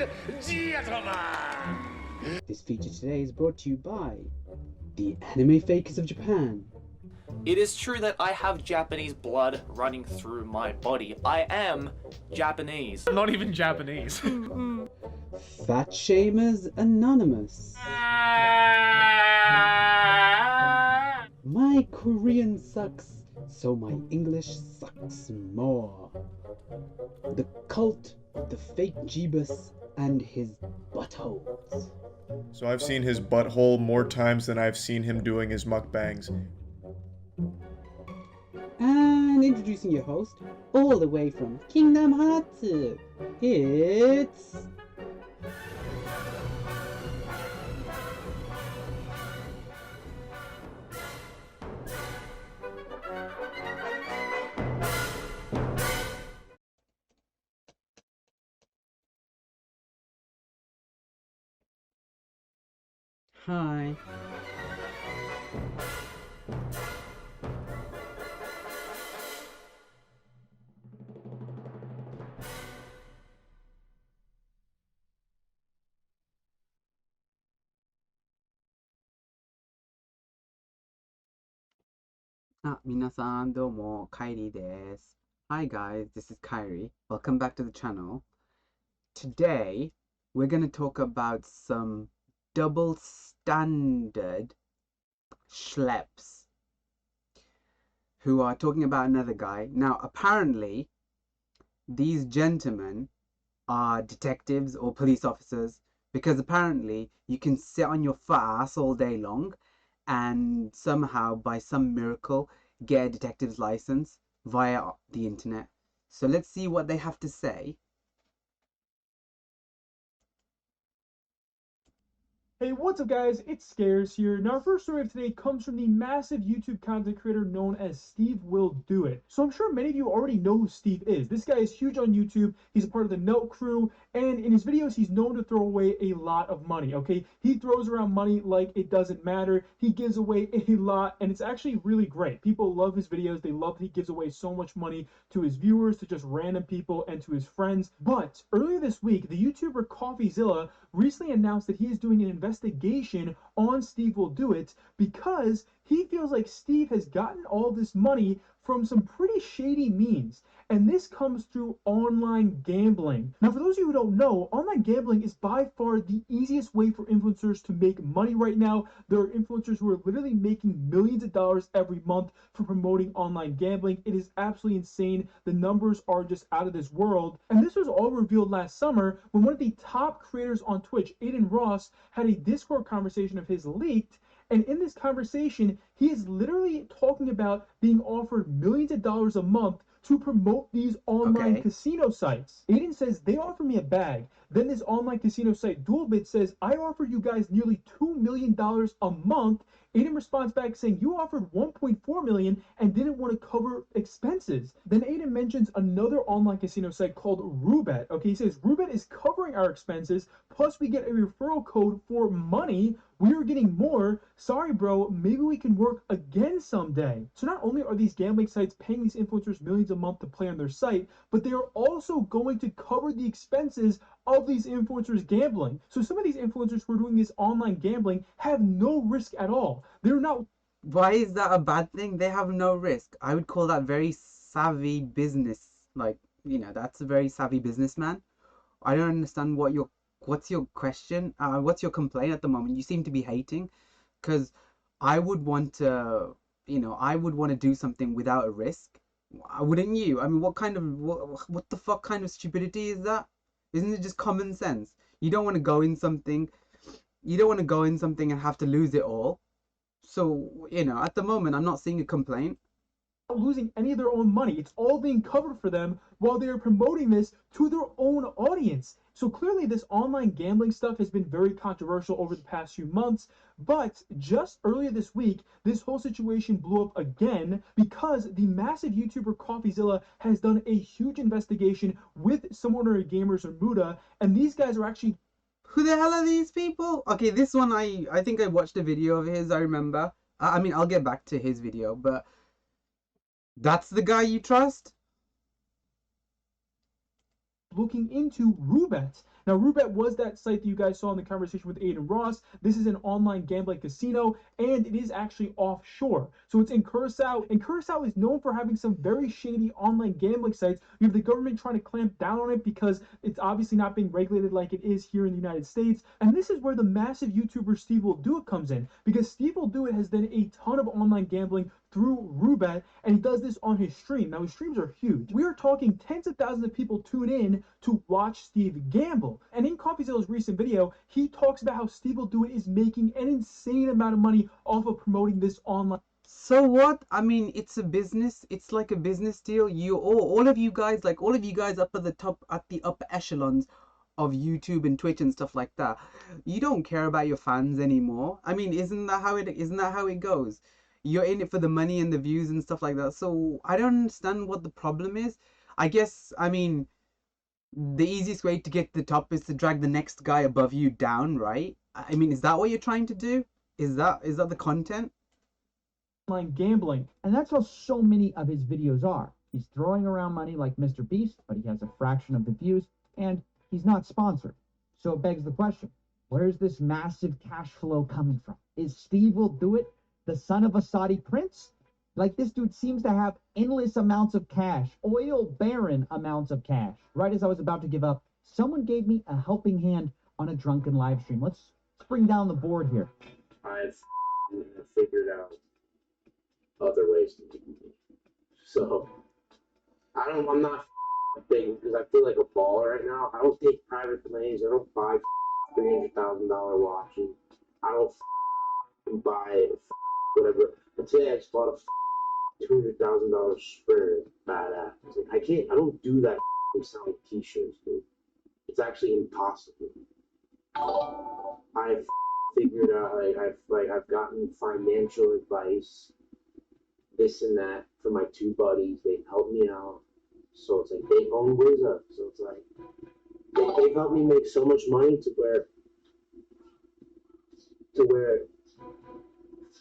and gentlemen! This feature today is brought to you by the Anime Fakers of Japan. It is true that I have Japanese blood running through my body. I am Japanese. I'm not even Japanese. Fat Shamers Anonymous. My Korean sucks, so my English sucks more. The Cult, the Fake Jeebus, and his buttholes. So I've seen his butthole more times than I've seen him doing his mukbangs. And introducing your host, all the way from Kingdom Hearts, it's... Hi. Minasan domo, Kairi desu. Hi guys, this is Kairi. Welcome back to the channel. Today, we're going to talk about some double standard schleps who are talking about another guy. Now, apparently, these gentlemen are detectives or police officers because apparently you can sit on your fat ass all day long and somehow, by some miracle, get a detective's license via the internet. So let's see what they have to say. Hey, what's up guys, it's Scares here. Now our first story of today comes from the massive YouTube content creator known as Steve Will Do It. So I'm sure many of you already know who Steve is. This guy is huge on YouTube, he's a part of the Note crew, and in his videos he's known to throw away a lot of money, okay? He throws around money like it doesn't matter, he gives away a lot, and it's actually really great. People love his videos, they love that he gives away so much money to his viewers, to just random people, and to his friends. But earlier this week, the YouTuber CoffeeZilla recently announced that he is doing an investigation on Steve Will Do It because he feels like Steve has gotten all this money from some pretty shady means. And this comes through online gambling. Now, for those of you who don't know, online gambling is by far the easiest way for influencers to make money right now. There are influencers who are literally making millions of dollars every month for promoting online gambling. It is absolutely insane. The numbers are just out of this world. And this was all revealed last summer when one of the top creators on Twitch, Aiden Ross, had a Discord conversation of his leaked. And in this conversation, he is literally talking about being offered millions of dollars a month to promote these online casino sites. Aiden says, they offer me a bag. Then this online casino site, Duelbit, says, I offer you guys nearly $2 million a month. Aiden responds back saying, you offered 1.4 million and didn't want to cover expenses. Then Aiden mentions another online casino site called Roobet. Okay, he says, Roobet is covering our expenses, plus we get a referral code for money. We are getting more. Sorry, bro, maybe we can work again someday. So not only are these gambling sites paying these influencers millions a month to play on their site, but they are also going to cover the expenses of these influencers gambling. So some of these influencers who are doing this online gambling have no risk at all. They're not... Why is that a bad thing? They have no risk. I would call that very savvy business. Like, you know, that's a very savvy businessman. I don't understand what's your question? What's your complaint at the moment? You seem to be hating, because I would want to, you know, I would want to do something without a risk. Wouldn't you? I mean, what the fuck kind of stupidity is that? Isn't it just common sense? You don't want to go in something, and have to lose it all. So, you know, at the moment, I'm not seeing a complaint. Losing any of their own money. It's all being covered for them while they are promoting this to their own audience. So clearly this online gambling stuff has been very controversial over the past few months, but just earlier this week, this whole situation blew up again because the massive YouTuber CoffeeZilla has done a huge investigation with some ordinary gamers or Muda, and these guys are actually... Who the hell are these people? Okay, this one, I think I watched a video of his, I remember. I mean, I'll get back to his video, but that's the guy you trust? looking into Roobet. Now, Roobet was that site that you guys saw in the conversation with Aiden Ross. This is an online gambling casino, and it is actually offshore. So it's in Curacao, and Curacao is known for having some very shady online gambling sites. You have the government trying to clamp down on it because it's obviously not being regulated like it is here in the United States. And this is where the massive YouTuber Steve Will Do It comes in, because Steve Will Do It has done a ton of online gambling through Roobet, and he does this on his stream. Now, his streams are huge. We are talking tens of thousands of people tune in to watch Steve gamble. And in CoffeeZilla's recent video, he talks about how Steve Will Do It is making an insane amount of money off of promoting this online. So what? I mean, it's a business. It's like a business deal. All of you guys up at the top, at the upper echelons of YouTube and Twitch and stuff like that, you don't care about your fans anymore. I mean, isn't that how it goes? You're in it for the money and the views and stuff like that. So I don't understand what the problem is. I guess, I mean, the easiest way to get to the top is to drag the next guy above you down, right? I mean, is that what you're trying to do? Is that the content? Online gambling. And that's how so many of his videos are. He's throwing around money like Mr. Beast, but he has a fraction of the views, and he's not sponsored. So it begs the question, where's this massive cash flow coming from? Is Steve Will Do It the son of a Saudi prince? Like, this dude seems to have endless amounts of cash, oil baron amounts of cash. Right as I was about to give up, someone gave me a helping hand on a drunken live stream. Let's bring down the board here. I've figured out other ways to do it. So I'm not big because I feel like a baller right now. I don't take private planes. I don't buy $300,000 watches. I don't buy whatever. But today I just bought a $200,000 Sprinter. Badass. Like, I don't do that selling t-shirts, dude. It's actually impossible. I've figured out, I've gotten financial advice, this and that, from my two buddies. They've helped me out. So it's like, they own Wizard. So it's like, they've helped me make so much money to where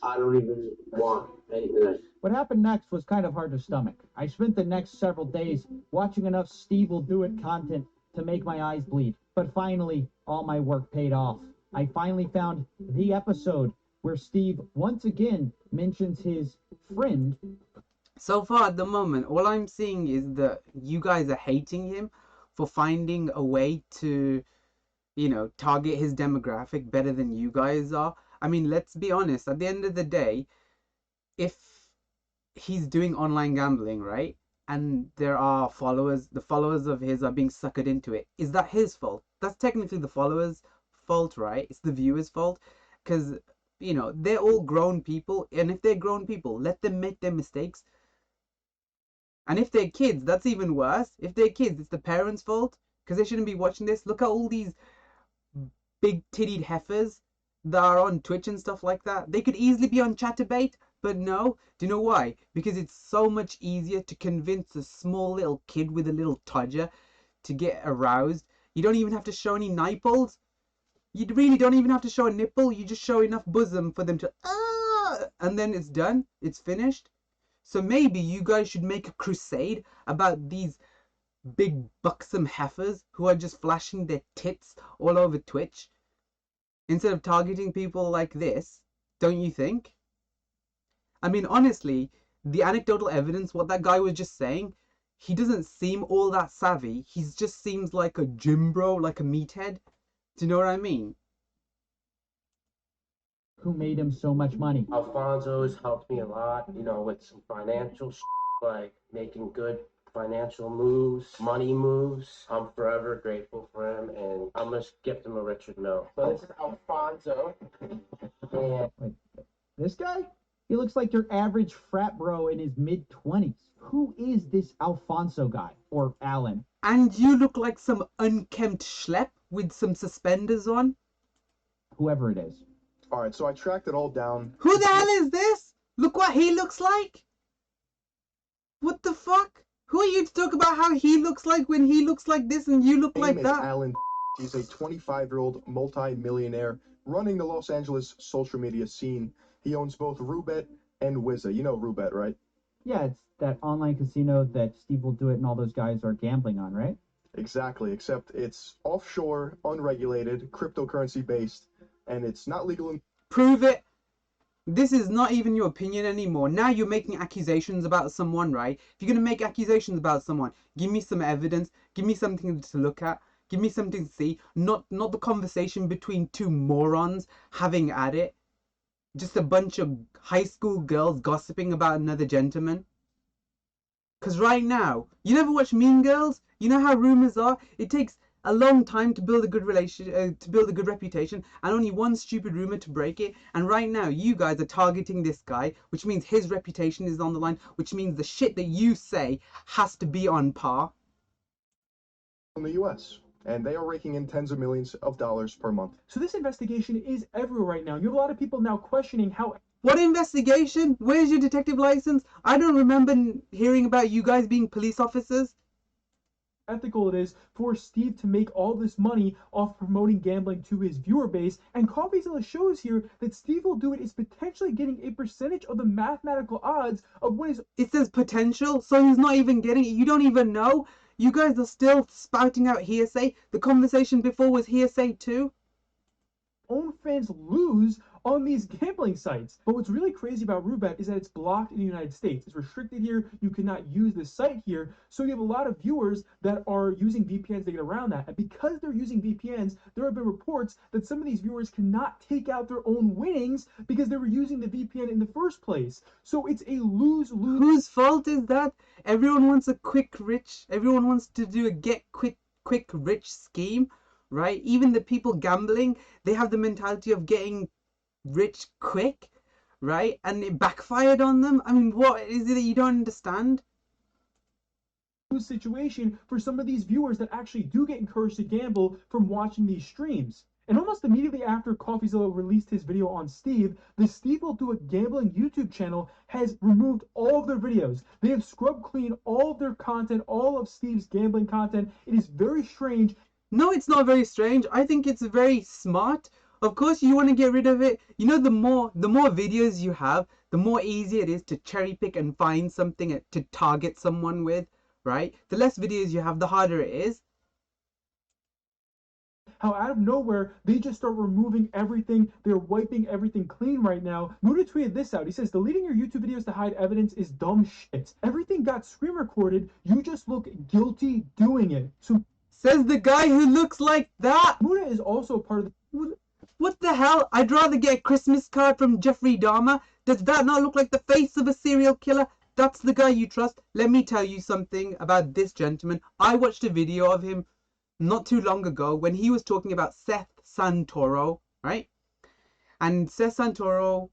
I don't even want anything. What happened next was kind of hard to stomach. I spent the next several days watching enough Steve Will Do It content to make my eyes bleed. But finally, all my work paid off. I finally found the episode where Steve once again mentions his friend. So far at the moment, all I'm seeing is that you guys are hating him for finding a way to, target his demographic better than you guys are. I mean, let's be honest, at the end of the day, if he's doing online gambling, right, and there are followers, the followers of his are being suckered into it, is that his fault? That's technically the followers' fault, right? It's the viewers' fault, because, they're all grown people, and if they're grown people, let them make their mistakes. And if they're kids, that's even worse. If they're kids, it's the parents' fault, because they shouldn't be watching this. Look at all these big-tittied heifers that are on Twitch and stuff like that. They could easily be on Chatterbait, but no. Do you know why? Because it's so much easier to convince a small little kid with a little todger to get aroused. You don't even have to show any nipples. You really don't even have to show a nipple. You just show enough bosom for them to and then it's done. It's finished. So maybe you guys should make a crusade about these big buxom heifers who are just flashing their tits all over Twitch instead of targeting people like this, don't you think? I mean, honestly, the anecdotal evidence, what that guy was just saying, he doesn't seem all that savvy. He just seems like a gym bro, like a meathead. Do you know what I mean? Who made him so much money? Alfonso's helped me a lot, with some financial like making good financial moves, money moves. I'm forever grateful for him, and I'm gonna gift him a Richard Mill. So this is Alfonso. And Wait, this guy? He looks like your average frat bro in his mid-20s. Who is this Alfonso guy? Or Alan? And you look like some unkempt schlep with some suspenders on. Whoever it is. Alright, so I tracked it all down. Who the hell is this? Look what he looks like. What the fuck? Who are you to talk about how he looks like when he looks like this and you look Name like is that? Alan. He's a 25-year-old multi-millionaire running the Los Angeles social media scene. He owns both Roobet and Wizza. You know Roobet, right? Yeah, it's that online casino that Steve Will Do It and all those guys are gambling on, right? Exactly, except it's offshore, unregulated, cryptocurrency based, and it's not legal in Prove it. This is not even your opinion anymore. Now you're making accusations about someone, right? If you're going to make accusations about someone, give me some evidence, give me something to look at, give me something to see, not the conversation between two morons having at it. Just a bunch of high school girls gossiping about another gentleman. Because right now, you never watch Mean Girls? You know how rumors are? It takes a long time to build a good to build a good reputation, and only one stupid rumor to break it. And right now, you guys are targeting this guy, which means his reputation is on the line, which means the shit that you say has to be on par. the US, and they are raking in tens of millions of dollars per month. So this investigation is everywhere right now. You have a lot of people now questioning how What investigation? Where's your detective license? I don't remember hearing about you guys being police officers. ethical it is for Steve to make all this money off promoting gambling to his viewer base. And CoffeeZilla shows here that Steve will do it is potentially getting a percentage of the mathematical odds of when his It says potential, so he's not even getting it. You don't even know. You guys are still spouting out hearsay. The conversation before was hearsay too. own fans lose on these gambling sites. But what's really crazy about Roobet is that it's blocked in the United States. It's restricted here. You cannot use this site here. So you have a lot of viewers that are using VPNs to get around that. And because they're using VPNs, there have been reports that some of these viewers cannot take out their own winnings because they were using the VPN in the first place. So it's a lose-lose. Whose fault is that? Everyone wants a quick rich. Everyone wants to do a get quick rich scheme, right? Even the people gambling, they have the mentality of getting rich quick, right? And it backfired on them. I mean, what is it that you don't understand? Situation for some of these viewers that actually do get encouraged to gamble from watching these streams. And almost immediately after CoffeeZilla released his video on Steve, the Steve Will Do It Gambling YouTube channel has removed all of their videos. They have scrubbed clean all of their content, all of Steve's gambling content. It is very strange. No, it's not very strange. I think it's very smart. Of course, you want to get rid of it. You know, the more videos you have, the more easy it is to cherry pick and find something to target someone with, right? The less videos you have, the harder it is. How out of nowhere, they just start removing everything. They're wiping everything clean right now. Muda tweeted this out. He says, deleting your YouTube videos to hide evidence is dumb shit. Everything got screen recorded. You just look guilty doing it. So says the guy who looks like that. Muda is also part of the... What the hell? I'd rather get a Christmas card from Jeffrey Dahmer. Does that not look like the face of a serial killer? That's the guy you trust. Let me tell you something about this gentleman. I watched a video of him not too long ago when he was talking about Seth Santoro, right? And Seth Santoro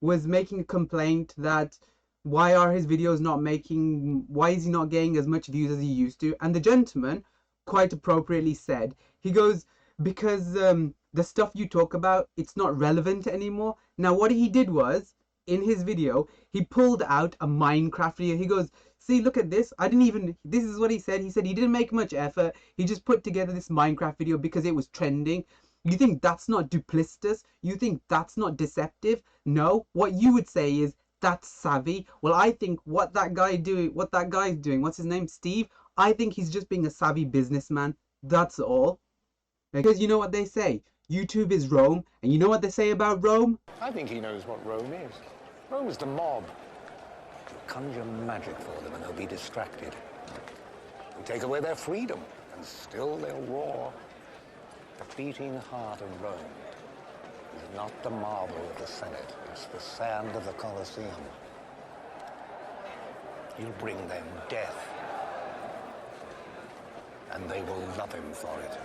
was making a complaint that why is he not getting as much views as he used to? And the gentleman quite appropriately said, he goes, because the stuff you talk about, it's not relevant anymore. Now what he did was, in his video, he pulled out a Minecraft video. He goes, see, look at this. This is what he said. He said he didn't make much effort. He just put together this Minecraft video because it was trending. You think that's not duplicitous? You think that's not deceptive? No, what you would say is, that's savvy. Well, I think what that guy's doing, what's his name, Steve? I think he's just being a savvy businessman. That's all. Because you know what they say, YouTube is Rome, and you know what they say about Rome? I think he knows what Rome is. Rome is the mob. Conjure magic for them and they'll be distracted. We take away their freedom and still they'll roar. The beating heart of Rome is not the marble of the Senate, it's the sand of the Colosseum. You'll bring them death, and they will love him for it.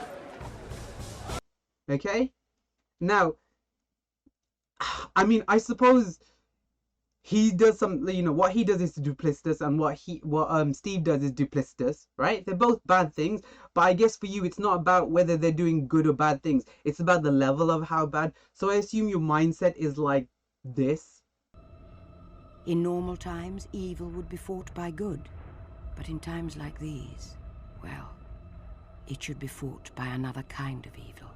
Okay? Now, I mean, I suppose he does something, you know, what he does is duplicitous, and what Steve does is duplicitous, right? They're both bad things, but I guess for you, it's not about whether they're doing good or bad things. It's about the level of how bad. So I assume your mindset is like this. In normal times, evil would be fought by good. But in times like these, well, it should be fought by another kind of evil.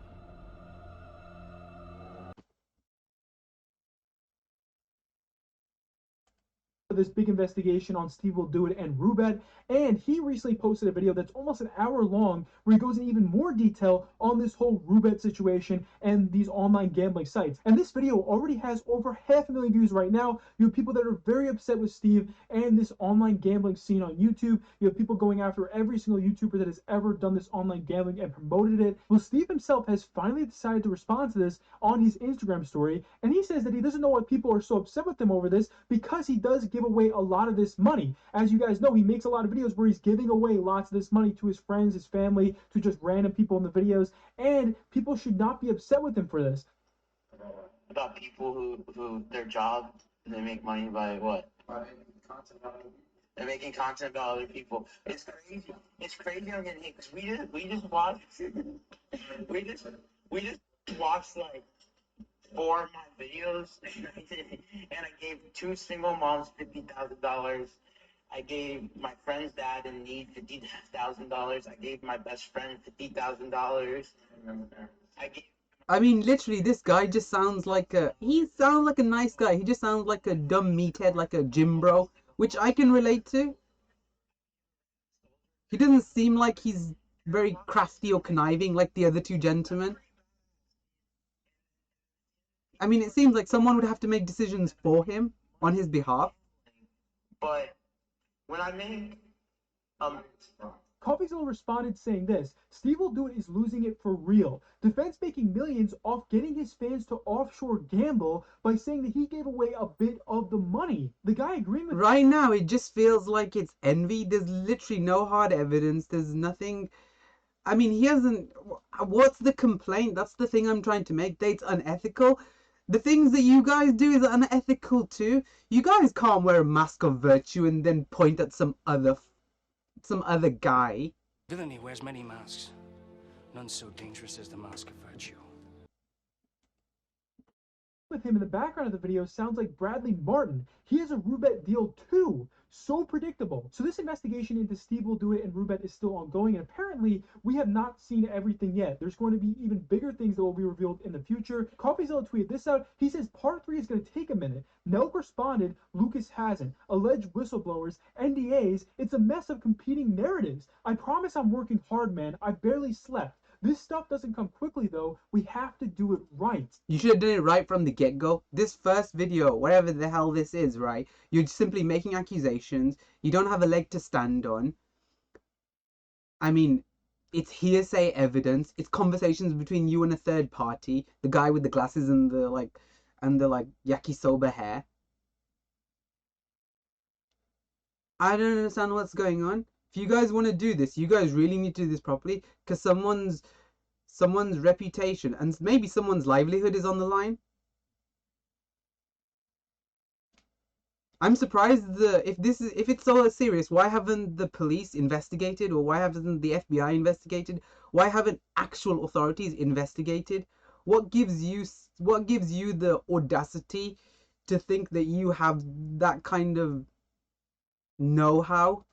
this big investigation on Steve Will Do It and Rubet, and he recently posted a video that's almost an hour long where he goes in even more detail on this whole Rubet situation and these online gambling sites. And this video already has over 500,000 views right now. You have people that are very upset with Steve and this online gambling scene on YouTube. You have people going after every single YouTuber that has ever done this online gambling and promoted it. Well, Steve himself has finally decided to respond to this on his Instagram story, and he says that he doesn't know why people are so upset with him over this because he does give away a lot of this money. As you guys know, he makes a lot of videos where he's giving away lots of this money to his friends, his family, to just random people in the videos, and people should not be upset with him for this. About people who their job, they make money by what? They're making content about other people. It's crazy. It's crazy I'm getting hate because we just watched we just watched like 4 of my videos and I gave 2 single moms $50,000. I gave my friend's dad in need $50,000. I gave my best friend $50,000. I mean, literally, this guy just sounds like he sounds like a nice guy. He just sounds like a dumb meathead, like a gym bro, which I can relate to. He doesn't seem like he's very crafty or conniving like the other 2 gentlemen. I mean, it seems like someone would have to make decisions for him on his behalf. But when I make Coffeezilla responded saying this: Steve Will Do It is losing it for real. Defense making millions off getting his fans to offshore gamble by saying that he gave away a bit of the money. The guy agreeing with right now, it just feels like it's envy. There's literally no hard evidence. There's nothing. I mean, he hasn't. What's the complaint? That's the thing I'm trying to make. It's unethical. The things that you guys do is unethical too. You guys can't wear a mask of virtue and then point at some other guy. Villainy wears many masks. None so dangerous as the mask of virtue. With him in the background of the video sounds like Bradley Martin. He has a Rubet deal too. So predictable. So this investigation into Steve Will Do It and Rubet is still ongoing, and apparently we have not seen everything yet. There's going to be even bigger things that will be revealed in the future. Coffeezilla tweeted this out. He says part 3 is going to take a minute. Nelk responded, Lucas hasn't. Alleged whistleblowers, NDAs, it's a mess of competing narratives. I promise I'm working hard, man. I barely slept. This stuff doesn't come quickly though. We have to do it right. You should have done it right from the get-go. This first video, whatever the hell this is, right? You're simply making accusations. You don't have a leg to stand on. I mean, it's hearsay evidence. It's conversations between you and a third party. The guy with the glasses and the yakisoba hair. I don't understand what's going on. If you guys want to do this, you guys really need to do this properly, because someone's reputation and maybe someone's livelihood is on the line. I'm surprised if it's so serious, why haven't the police investigated, or why haven't the FBI investigated? Why haven't actual authorities investigated? What gives you the audacity to think that you have that kind of know-how?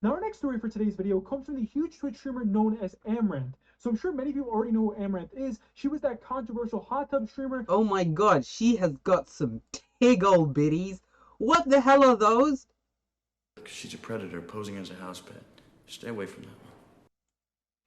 Now our next story for today's video comes from the huge Twitch streamer known as Amaranth. So I'm sure many of you already know who Amaranth is. She was that controversial hot tub streamer. Oh my god, she has got some tiggle bitties. What the hell are those? She's a predator posing as a house pet. Stay away from that one.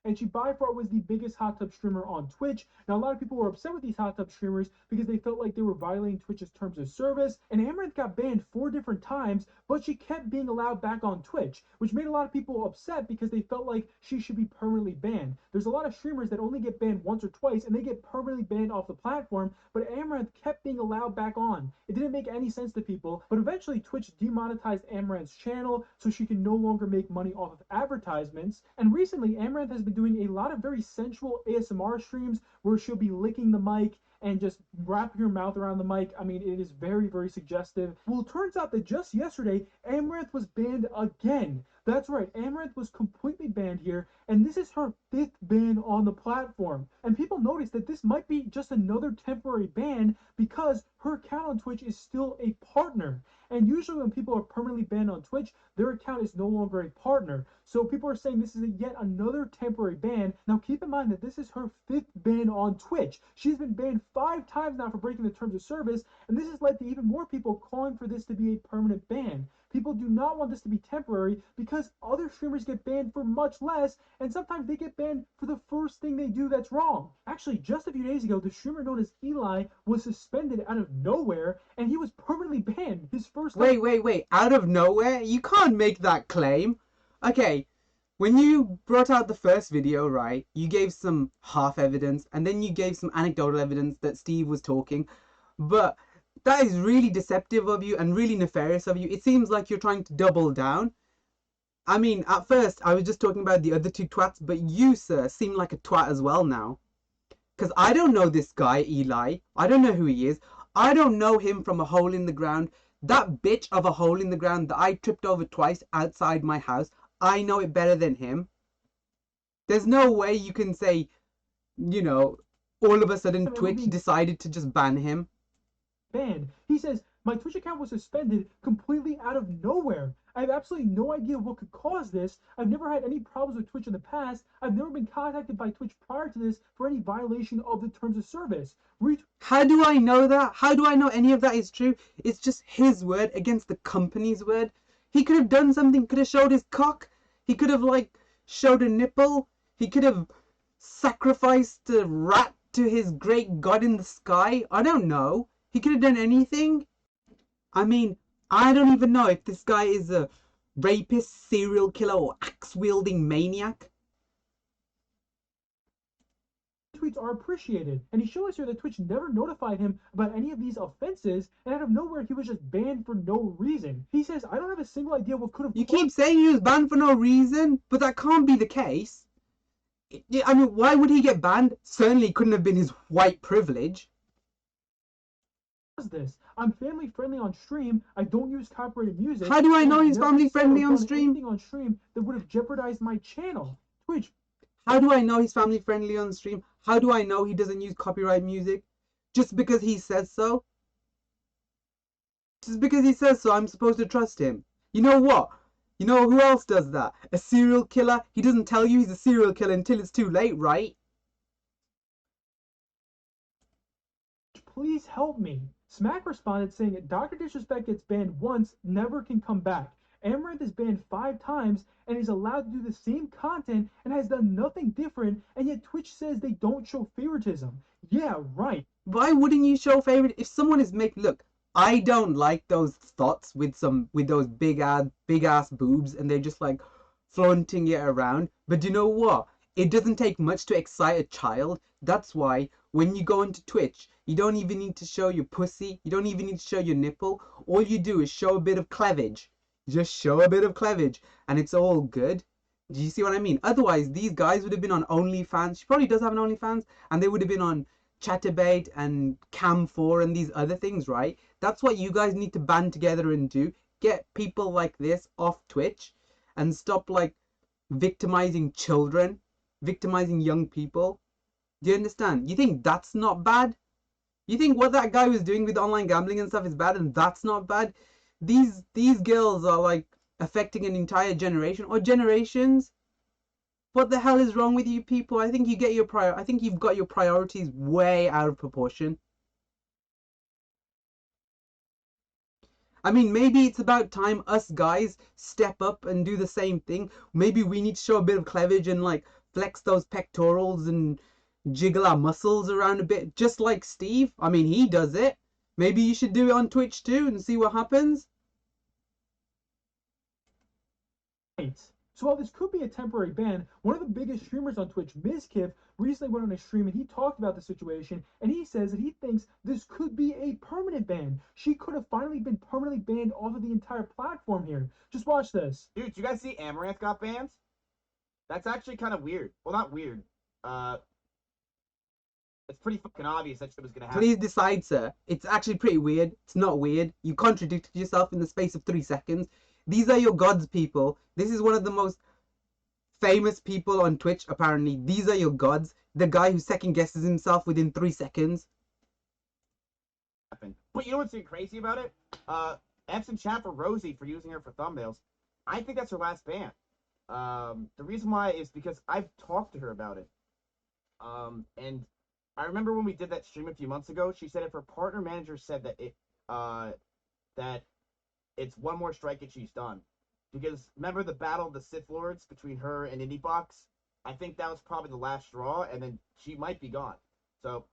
And she by far was the biggest hot tub streamer on Twitch. Now, a lot of people were upset with these hot tub streamers because they felt like they were violating Twitch's terms of service. And Amaranth got banned 4 different times, but she kept being allowed back on Twitch, which made a lot of people upset because they felt like she should be permanently banned. There's a lot of streamers that only get banned once or twice, and they get permanently banned off the platform, but Amaranth kept being allowed back on. It didn't make any sense to people, but eventually Twitch demonetized Amaranth's channel so she can no longer make money off of advertisements. And recently, Amaranth has been doing a lot of very sensual ASMR streams where she'll be licking the mic and just wrapping her mouth around the mic. I mean, it is very, very suggestive. Well, it turns out that just yesterday, Amaranth was banned again. That's right, Amaranth was completely banned here, and this is her 5th ban on the platform. And people noticed that this might be just another temporary ban because her account on Twitch is still a partner. And usually when people are permanently banned on Twitch, their account is no longer a partner. So people are saying this is yet another temporary ban. Now keep in mind that this is her 5th ban on Twitch. She's been banned 5 times now for breaking the terms of service, and this has led to even more people calling for this to be a permanent ban. People do not want this to be temporary because other streamers get banned for much less, and sometimes they get banned for the first thing they do that's wrong. Actually, just a few days ago, the streamer known as Eli was suspended out of nowhere, and he was permanently banned. His first time— Wait, out of nowhere? You can't make that claim. Okay, when you brought out the first video, right, you gave some half evidence, and then you gave some anecdotal evidence that Steve was talking, but that is really deceptive of you and really nefarious of you. It seems like you're trying to double down. I mean, at first, I was just talking about the other 2 twats, but you, sir, seem like a twat as well now. Because I don't know this guy, Eli. I don't know who he is. I don't know him from a hole in the ground. That bitch of a hole in the ground that I tripped over twice outside my house, I know it better than him. There's no way you can say, you know, all of a sudden Twitch decided to just ban him. Banned. He says, my Twitch account was suspended completely out of nowhere. I have absolutely no idea what could cause this. I've never had any problems with Twitch in the past. I've never been contacted by Twitch prior to this for any violation of the terms of service. How do I know that? How do I know any of that is true? It's just his word against the company's word. He could have done something, could have showed his cock. He could have, like, showed a nipple. He could have sacrificed a rat to his great god in the sky. I don't know. He could have done anything. I mean, I don't even know if this guy is a rapist, serial killer, or axe-wielding maniac. Tweets are appreciated, and he showed us here that Twitch never notified him about any of these offenses, and out of nowhere he was just banned for no reason. He says, I don't have a single idea what could have— You keep saying he was banned for no reason, but that can't be the case. I mean, why would he get banned? Certainly couldn't have been his white privilege. This. I'm family friendly on stream. I don't use copyrighted music. How do I know he's family friendly on stream? Anything on stream that would have jeopardized my channel. Twitch. How do I know he's family friendly on stream? How do I know he doesn't use copyright music? Just because he says so? Just because he says so, I'm supposed to trust him. You know what? You know who else does that? A serial killer. He doesn't tell you he's a serial killer until it's too late, right? Please help me. Smack responded saying Dr. Disrespect gets banned once, never can come back. Amaranth is banned 5 times and is allowed to do the same content and has done nothing different, and yet Twitch says they don't show favoritism. Yeah, right. Why wouldn't you show favoritism? If someone is look, I don't like those thoughts with those big ass boobs and they're just like flaunting it around. But you know what? It doesn't take much to excite a child. That's why when you go into Twitch, you don't even need to show your pussy. You don't even need to show your nipple. All you do is show a bit of cleavage. Just show a bit of cleavage and it's all good. Do you see what I mean? Otherwise, these guys would have been on OnlyFans. She probably does have an OnlyFans. And they would have been on Chatterbait and Cam4 and these other things, right? That's what you guys need to band together and do. Get people like this off Twitch and stop, like, victimizing children, victimizing young people. Do you understand? You think that's not bad? You think what that guy was doing with online gambling and stuff is bad and that's not bad? These girls are, like, affecting an entire generation or generations. What the hell is wrong with you people? I think you've got your priorities way out of proportion. I mean, maybe it's about time us guys step up and do the same thing. Maybe we need to show a bit of cleavage and, like, flex those pectorals and jiggle our muscles around a bit, just like Steve. I mean, he does it. Maybe you should do it on Twitch too and see what happens. So while this could be a temporary ban, one of the biggest streamers on Twitch, Mizkif, recently went on a stream and he talked about the situation, and he says that he thinks this could be a permanent ban. She could have finally been permanently banned off of the entire platform here. Just watch this. Dude, you guys see Amaranth got banned? That's actually kind of weird. Well, not weird. It's pretty fucking obvious that shit was gonna happen. Please decide, sir. It's actually pretty weird. It's not weird. You contradicted yourself in the space of 3 seconds. These are your gods, people. This is one of the most famous people on Twitch, apparently. These are your gods. The guy who second guesses himself within 3 seconds. But you know what's crazy about it? F's in chat for Rosie for using her for thumbnails. I think that's her last ban. The reason why is because I've talked to her about it. And I remember when we did that stream a few months ago, she said if her partner manager said that it's one more strike and she's done. Because remember the battle of the Sith Lords between her and IndieFox? I think that was probably the last straw, and then she might be gone. So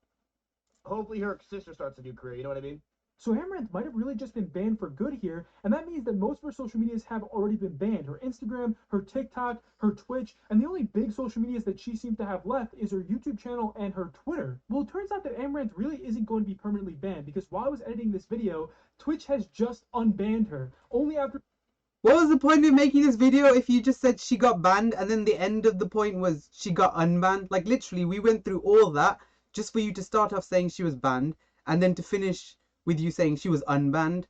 hopefully her sister starts a new career, you know what I mean? So Amaranth might have really just been banned for good here, and that means that most of her social medias have already been banned. Her Instagram, her TikTok, her Twitch, and the only big social medias that she seems to have left is her YouTube channel and her Twitter. Well, it turns out that Amaranth really isn't going to be permanently banned, because while I was editing this video, Twitch has just unbanned her, only after... What was the point of making this video if you just said she got banned and then the end of the point was she got unbanned? Like literally we went through all that just for you to start off saying she was banned and then to finish with you saying she was unbanned.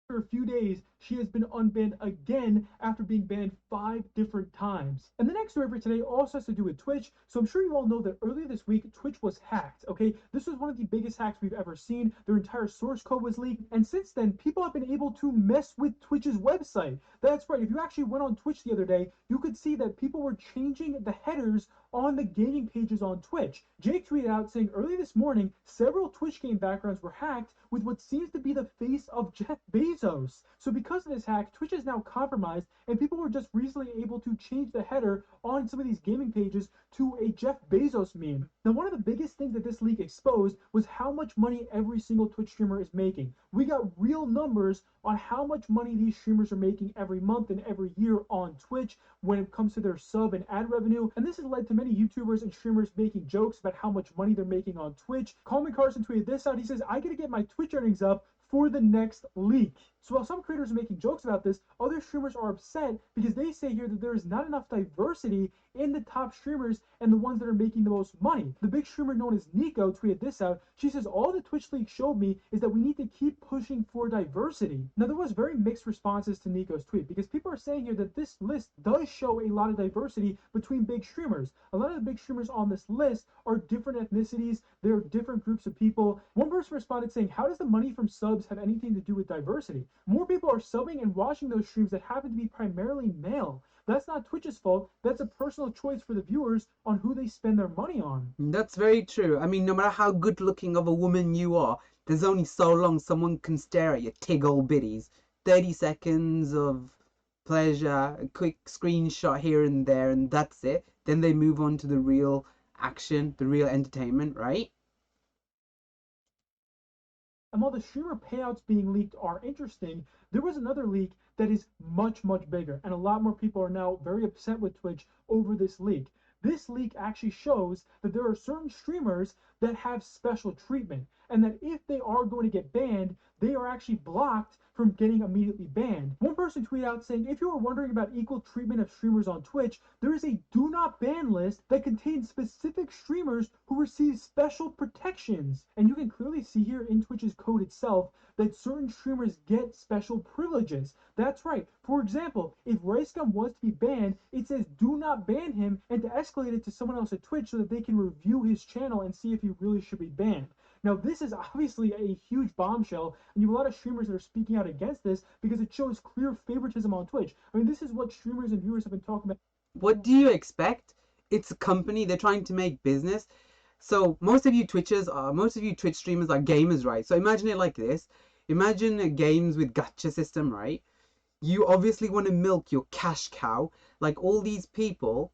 For a few days, she has been unbanned again after being banned 5 different times. And the next story for today also has to do with Twitch. So I'm sure you all know that earlier this week, Twitch was hacked, okay? This was one of the biggest hacks we've ever seen. Their entire source code was leaked. And since then, people have been able to mess with Twitch's website. That's right. If you actually went on Twitch the other day, you could see that people were changing the headers on the gaming pages on Twitch. Jake tweeted out saying early this morning, several Twitch game backgrounds were hacked with what seems to be the face of Jeff Bezos. So because of this hack, Twitch is now compromised, and people were just recently able to change the header on some of these gaming pages to a Jeff Bezos meme. Now, one of the biggest things that this leak exposed was how much money every single Twitch streamer is making. We got real numbers on how much money these streamers are making every month and every year on Twitch when it comes to their sub and ad revenue. And this has led to many YouTubers and streamers making jokes about how much money they're making on Twitch. Coleman Carson tweeted this out. He says, "I gotta get my Twitch earnings up for the next leak." So while some creators are making jokes about this, other streamers are upset because they say here that there is not enough diversity in the top streamers and the ones that are making the most money. The big streamer known as Nico tweeted this out. She says, "All the Twitch leak showed me is that we need to keep pushing for diversity." Now there was very mixed responses to Nico's tweet because people are saying here that this list does show a lot of diversity between big streamers. A lot of the big streamers on this list are different ethnicities, they're different groups of people. One person responded saying, "How does the money from subs have anything to do with diversity? More people are subbing and watching those streams that happen to be primarily male. That's not Twitch's fault. That's a personal choice for the viewers on who they spend their money on." That's very true. I mean, no matter how good looking of a woman you are, there's only so long someone can stare at your tig old biddies. 30 seconds of pleasure, a quick screenshot here and there, and that's it. Then they move on to the real action, the real entertainment, right? And while the streamer payouts being leaked are interesting, there was another leak that is much, much bigger. And a lot more people are now very upset with Twitch over this leak. This leak actually shows that there are certain streamers that have special treatment, and that if they are going to get banned, they are actually blocked from getting immediately banned. One person tweeted out saying, "If you are wondering about equal treatment of streamers on Twitch, there is a do not ban list that contains specific streamers who receive special protections." And you can clearly see here in Twitch's code itself that certain streamers get special privileges. That's right. For example, if Ricegum was to be banned, it says do not ban him and to escalate it to someone else at Twitch so that they can review his channel and see if he really should be banned. Now, this is obviously a huge bombshell, and you have a lot of streamers that are speaking out against this because it shows clear favoritism on Twitch. I mean, this is what streamers and viewers have been talking about. What do you expect? It's a company, they're trying to make business. So most of you Twitch streamers are gamers, right? So imagine it like this. Imagine games with gacha system, right? You obviously want to milk your cash cow. Like all these people,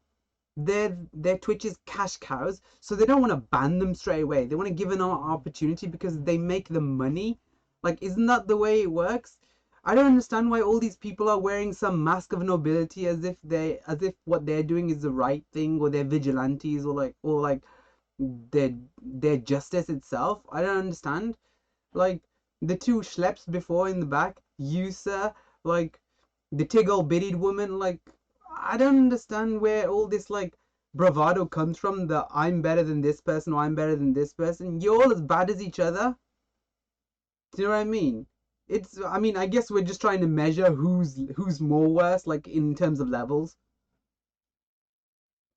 their Twitch is cash cows, so they don't want to ban them straight away. They want to give them an opportunity because they make the money. Like, isn't that the way it works? I don't understand why all these people are wearing some mask of nobility as if what they're doing is the right thing, or they're vigilantes, or like their justice itself. I don't understand. Like the two schleps before in the back, you sir, like the tig old biddied woman, like I don't understand where all this like bravado comes from, that I'm better than this person or I'm better than this person. You're all as bad as each other. Do you know what I mean? I mean, I guess we're just trying to measure who's more worse, like in terms of levels.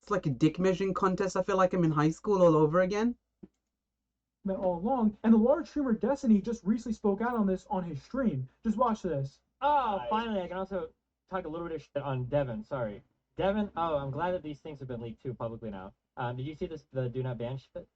It's like a dick measuring contest. I feel like I'm in high school all over again. meant all along, and the large streamer Destiny just recently spoke out on this on his stream. Just watch this. Oh, finally, I can also talk a little bit of shit on Devin. Sorry. Devin, oh, I'm glad that these things have been leaked too publicly now. Did you see this, the do not ban shit?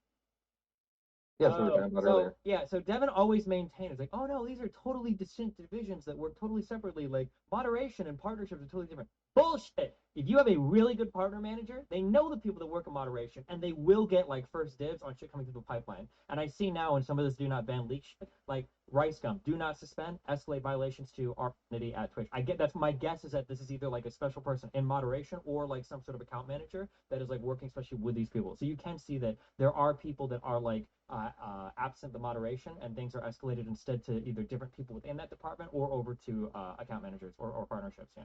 Yes, we were talking about earlier. Yeah, so Devin always maintained, it's like, oh no, these are totally distinct divisions that work totally separately, like moderation and partnerships are totally different. Bullshit! If you have a really good partner manager, they know the people that work in moderation, and they will get like first dibs on shit coming through the pipeline. And I see now in some of this do not ban leak shit, like Rice Gum, do not suspend, escalate violations to our community at Twitch. I get that's my guess is that this is either like a special person in moderation or like some sort of account manager that is like working especially with these people. So you can see that there are people that are like absent the moderation and things are escalated instead to either different people within that department or over to account managers or partnerships. Yeah.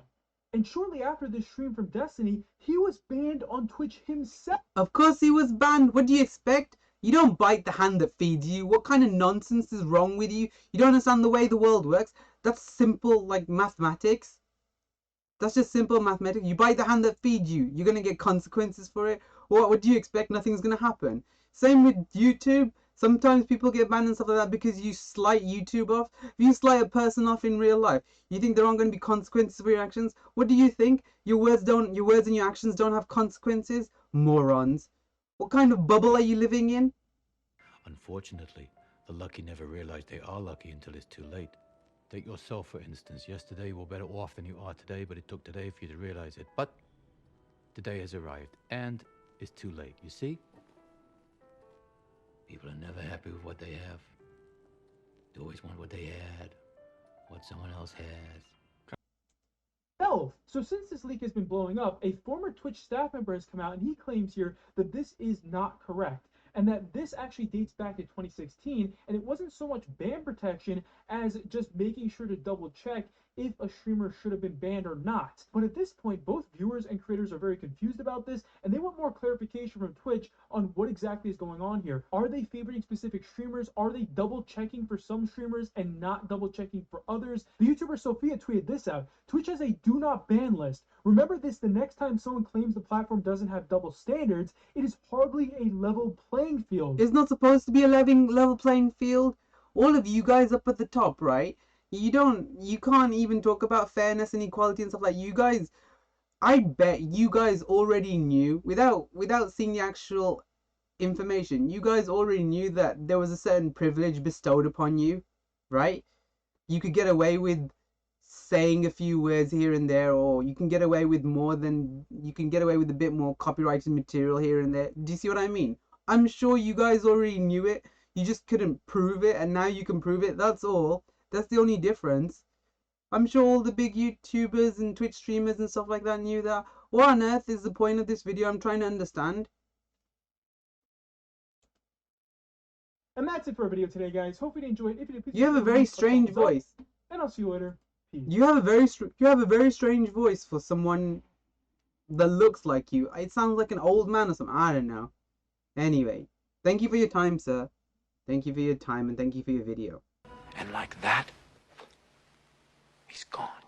And shortly after this stream from Destiny, he was banned on Twitch himself. Of course he was banned. What do you expect? You don't bite the hand that feeds you. What kind of nonsense is wrong with you? You don't understand the way the world works. That's simple, like, mathematics. That's just simple mathematics. You bite the hand that feeds you. You're going to get consequences for it. What do you expect? Nothing's going to happen. Same with YouTube. Sometimes people get banned and stuff like that because you slight YouTube off. If you slight a person off in real life, you think there aren't going to be consequences for your actions? What do you think? Your words and your actions don't have consequences? Morons. What kind of bubble are you living in? Unfortunately, the lucky never realize they are lucky until it's too late. Take yourself, for instance. Yesterday you were better off than you are today, but it took today for you to realize it. But today has arrived, and it's too late, you see? People are never happy with what they have. They always want what they had, what someone else has. So since this leak has been blowing up, a former Twitch staff member has come out and he claims here that this is not correct and that this actually dates back to 2016 and it wasn't so much ban protection as just making sure to double check if a streamer should have been banned or not. But at this point, both viewers and creators are very confused about this and they want more clarification from Twitch on what exactly is going on here. Are they favoring specific streamers? Are they double checking for some streamers and not double checking for others? The YouTuber Sophia tweeted this out. Twitch has a do not ban list. Remember this the next time someone claims the platform doesn't have double standards, it is hardly a level playing field. It's not supposed to be a level playing field. All of you guys up at the top, right? You can't even talk about fairness and equality and stuff like you guys. I bet you guys already knew without seeing the actual information. You guys already knew that there was a certain privilege bestowed upon you, right? You could get away with saying a few words here and there, or you can get away with a bit more copyrighted material here and there. Do you see what I mean? I'm sure you guys already knew it. You just couldn't prove it, and now you can prove it. That's all. That's the only difference. I'm sure all the big YouTubers and Twitch streamers and stuff like that knew that. What on earth is the point of this video? I'm trying to understand. And that's it for our video today, guys. Hope you enjoyed. If you did, please You have a very strange voice. And I'll see you later. Peace. You have a very strange voice for someone that looks like you. It sounds like an old man or something. I don't know. Anyway, thank you for your time, sir. Thank you for your time and thank you for your video. And like that, he's gone.